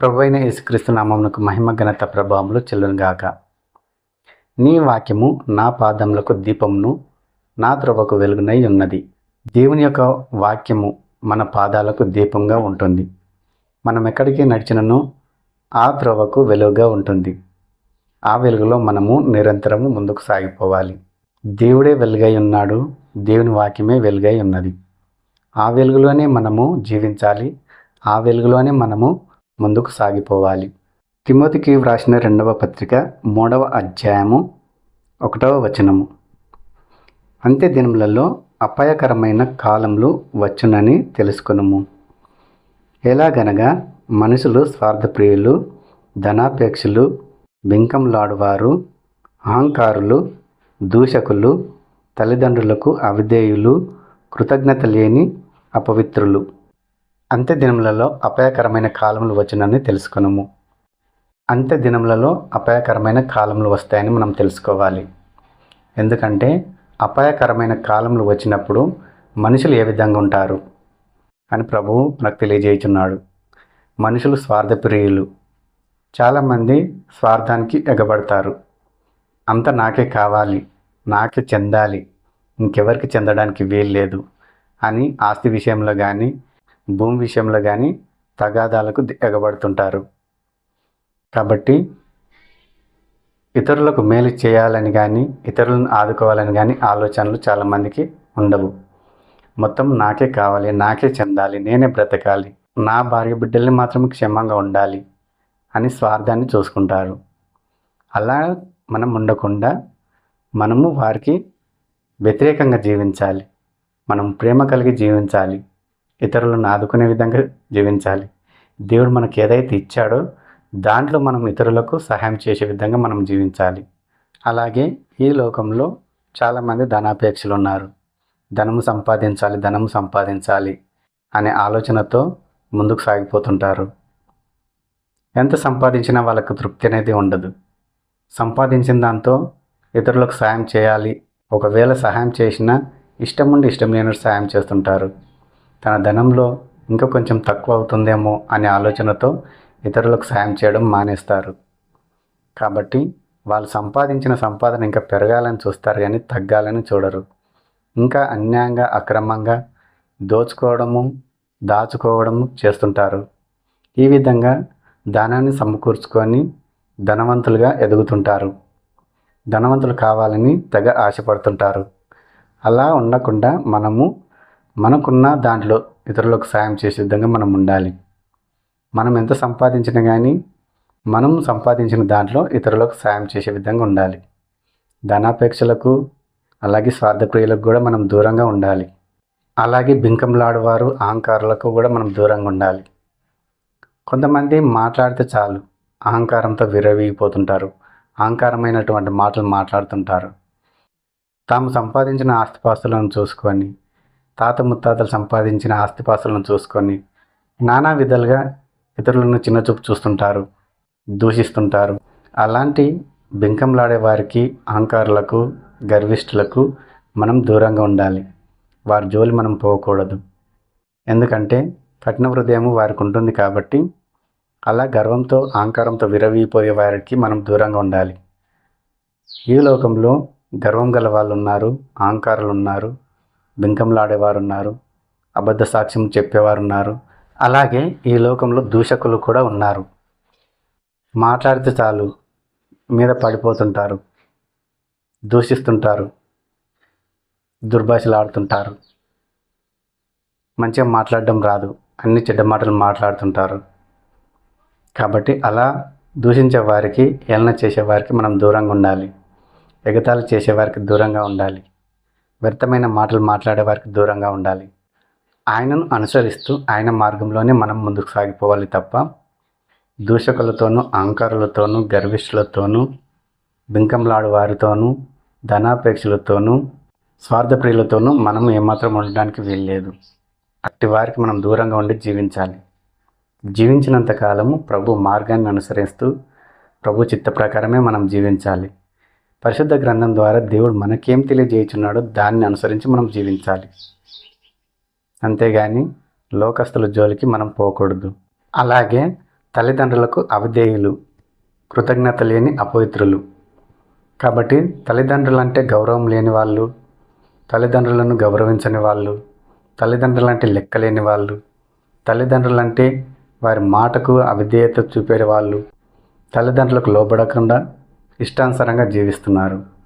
ప్రభువైన యేసుక్రీస్తు నామమునకు మహిమ ఘనత ప్రభావములు చెల్లునుగాక. నీ వాక్యము నా పాదములకు దీపమును, నా త్రోవకు వెలుగునై ఉన్నది. దేవుని యొక్క వాక్యము మన పాదాలకు దీపంగా ఉంటుంది. మనం ఎక్కడికి నడిచినను ఆ త్రోవకు వెలుగుగా ఉంటుంది. ఆ వెలుగులో మనము నిరంతరము ముందుకు సాగిపోవాలి. దేవుడే వెలుగై ఉన్నాడు, దేవుని వాక్యమే వెలుగై ఉన్నది. ఆ వెలుగులోనే మనము జీవించాలి, ఆ వెలుగులోనే మనము ముందుకు సాగిపోవాలి. తిమోతికి వ్రాసిన 2వ పత్రిక 3వ అధ్యాయము 1వ వచనము. అంత్య దినములలో అపాయకరమైన కాలములు వచ్చునని తెలుసుకొనుము. ఎలాగనగా మనుషులు స్వార్థప్రియులు, ధనాపేక్షలు, బింకంలాడువారు, అహంకారులు, దూషకులు, తల్లిదండ్రులకు అవిధేయులు, కృతజ్ఞత లేని అపవిత్రులు. అంత్య దినములలో అపాయకరమైన కాలములు వచ్చునని తెలుసుకొనుము. అంత్య దినములలో అపాయకరమైన కాలములు వస్తాయని మనం తెలుసుకోవాలి. ఎందుకంటే అపాయకరమైన కాలములు వచ్చినప్పుడు మనుషులు ఏ విధంగా ఉంటారు అని ప్రభువు మనకు తెలియజేయుచున్నాడు. మనుషులు స్వార్థప్రియులు. చాలామంది స్వార్థానికి ఎగబడతారు. అంత నాకే కావాలి, నాకే చెందాలి, ఇంకెవరికి చెందడానికి వీలు లేదు అని ఆస్తి విషయంలో కానీ భూమి విషయంలో కానీ తగాదాలకు ఎగబడుతుంటారు. కాబట్టి ఇతరులకు మేలు చేయాలని కానీ ఇతరులను ఆదుకోవాలని కానీ ఆలోచనలు చాలామందికి ఉండవు. మొత్తం నాకే కావాలి, నాకే చెందాలి, నేనే బ్రతకాలి, నా భార్య బిడ్డల్ని మాత్రం క్షేమంగా ఉండాలి అని స్వార్థాన్ని చూసుకుంటారు. అలా మనం ఉండకుండా మనము వారికి వ్యతిరేకంగా జీవించాలి. మనం ప్రేమ కలిగి జీవించాలి, ఇతరులను ఆదుకునే విధంగా జీవించాలి. దేవుడు మనకు ఏదైతే ఇచ్చాడో దాంట్లో మనం ఇతరులకు సహాయం చేసే విధంగా మనం జీవించాలి. అలాగే ఈ లోకంలో చాలామంది ధనాపేక్షలు ఉన్నారు. ధనము సంపాదించాలి అనే ఆలోచనతో ముందుకు సాగిపోతుంటారు. ఎంత సంపాదించినా వాళ్ళకు తృప్తి అనేది ఉండదు. సంపాదించిన దాంతో ఇతరులకు సహాయం చేయాలి, ఒకవేళ సహాయం చేసినా ఇష్టం ఉండి ఇష్టం లేనట్టు సహాయం చేస్తుంటారు. తన ధనంలో ఇంకా కొంచెం తక్కువ అవుతుందేమో అనే ఆలోచనతో ఇతరులకు సాయం చేయడం మానేస్తారు. కాబట్టి వాళ్ళు సంపాదించిన సంపాదన ఇంకా పెరగాలని చూస్తారు కానీ తగ్గాలని చూడరు. ఇంకా అన్యాయంగా అక్రమంగా దోచుకోవడము దాచుకోవడము చేస్తుంటారు. ఈ విధంగా ధనాన్ని సమకూర్చుకొని ధనవంతులుగా ఎదుగుతుంటారు. ధనవంతులు కావాలని తెగ ఆశపడుతుంటారు. అలా ఉండకుండా మనకున్న దాంట్లో ఇతరులకు సాయం చేసే విధంగా మనం ఉండాలి. మనం ఎంత సంపాదించినా కానీ మనం సంపాదించిన దాంట్లో ఇతరులకు సాయం చేసే విధంగా ఉండాలి. ధనాపేక్షలకు అలాగే స్వార్థప్రియులకు కూడా మనం దూరంగా ఉండాలి. అలాగే బింకంలాడువారు అహంకారులకు కూడా మనం దూరంగా ఉండాలి. కొంతమంది మాట్లాడితే చాలు అహంకారంతో విర్రవీగిపోతుంటారు. అహంకారమైనటువంటి మాటలు మాట్లాడుతుంటారు. తాము సంపాదించిన ఆస్తిపాస్తులను చూసుకొని, తాత ముత్తాతలు సంపాదించిన ఆస్తిపాస్తులను చూసుకొని నానా విధాలుగా ఇతరులను చిన్నచూపు చూస్తుంటారు, దూషిస్తుంటారు. అలాంటి బింకంలాడే వారికి, అహంకారులకు, గర్విష్ఠులకు మనం దూరంగా ఉండాలి. వారి జోలి మనం పోకూడదు. ఎందుకంటే కఠిన హృదయం వారికి ఉంటుంది కాబట్టి అలా గర్వంతో అహంకారంతో విరవీగిపోయే వారికి మనం దూరంగా ఉండాలి. ఈ లోకంలో గర్వం గల వాళ్ళు ఉన్నారు, అహంకారులు ఉన్నారు, బింకంలాడేవారు ఉన్నారు, అబద్ధ సాక్ష్యం చెప్పేవారు ఉన్నారు. అలాగే ఈ లోకంలో దూషకులు కూడా ఉన్నారు. మాట్లాడితే చాలు మీద పడిపోతుంటారు, దూషిస్తుంటారు, దుర్భాషలు ఆడుతుంటారు. మంచిగా మాట్లాడడం రాదు, అన్ని చెడ్డ మాటలు మాట్లాడుతుంటారు. కాబట్టి అలా దూషించే వారికి, ఏలన చేసేవారికి మనం దూరంగా ఉండాలి. ఎగతాళి చేసేవారికి దూరంగా ఉండాలి. వ్యర్థమైన మాటలు మాట్లాడే వారికి దూరంగా ఉండాలి. ఆయనను అనుసరిస్తూ ఆయన మార్గంలోనే మనం ముందుకు సాగిపోవాలి తప్ప దూషకులతోనూ, అహంకారులతోనూ, గర్విష్ఠులతోనూ, బింకంలాడు వారితోనూ, ధనాపేక్షలతోనూ, స్వార్థప్రియులతోనూ మనం ఏమాత్రం ఉండడానికి వీల్లేదు. అట్టి వారికి మనం దూరంగా ఉండి జీవించాలి. జీవించినంతకాలము ప్రభు మార్గాన్ని అనుసరిస్తూ ప్రభు చిత్త ప్రకారమే మనం జీవించాలి. పరిశుద్ధ గ్రంథం ద్వారా దేవుడు మనకేం తెలియజేయుచున్నాడో దాన్ని అనుసరించి మనం జీవించాలి. అంతేగాని లోకస్తుల జోలికి మనం పోకూడదు. అలాగే తల్లిదండ్రులకు అవిధేయులు, కృతజ్ఞత లేని అపవిత్రులు. కాబట్టి తల్లిదండ్రులంటే గౌరవం లేని వాళ్ళు, తల్లిదండ్రులను గౌరవించని వాళ్ళు, తల్లిదండ్రులంటే లెక్కలేని వాళ్ళు, తల్లిదండ్రులంటే వారి మాటకు అవిధేయత చూపే వాళ్ళు, తల్లిదండ్రులకు లోబడకుండా ఇష్టానుసారంగా జీవిస్తున్నారు.